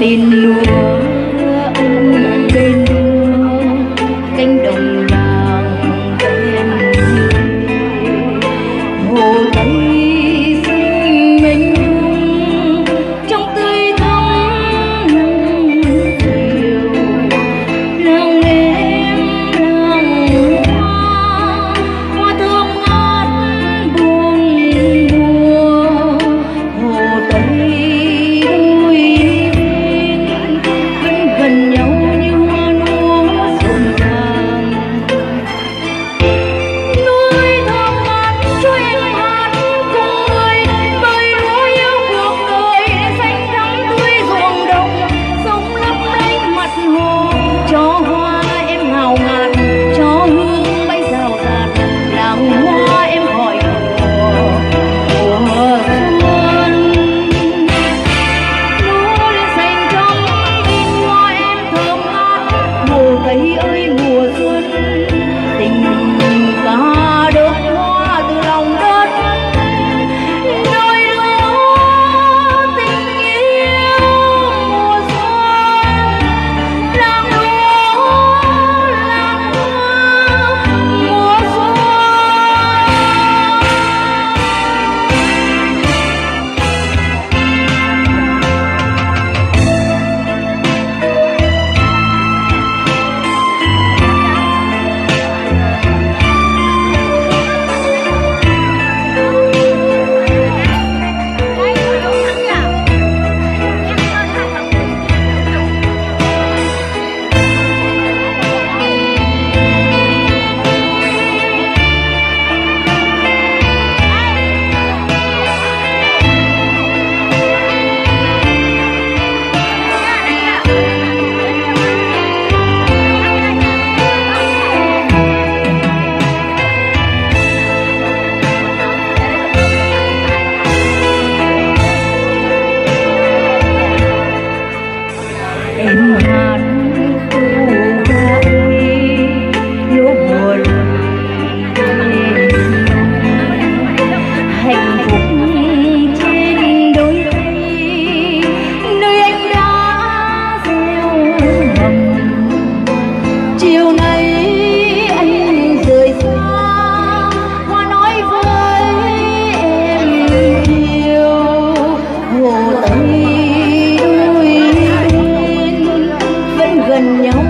tin lúa anh bên cánh đồng vàng em hồ tây xanh mênh mông trong tươi thắm chiều làng em làng hoa thơm ngát buông mùa hồ tây gần nhau như hoa lúa rộn ràng núi thơm ngát cho em hát cùng người bơi lúa yêu cuộc đời xanh thắm tươi ruộng đồng sông lấp lánh mặt hồ cho hoa em ngào ngạt cho hương bay rào rạt làng hoa em gọi mùa xuân lúa lên xanh trong cây ơi mùa xuân tình ca đơm hoa từ lòng đất đôi lứa tình yêu mùa xuân làng lúa làng hoa mùa xuân. Em hát câu gái nhớ buồn hạnh phúc trên đôi tay nơi anh đã gieo mầm chiều nay anh rời xa hoa nói với em yêu hồ tây gần nhau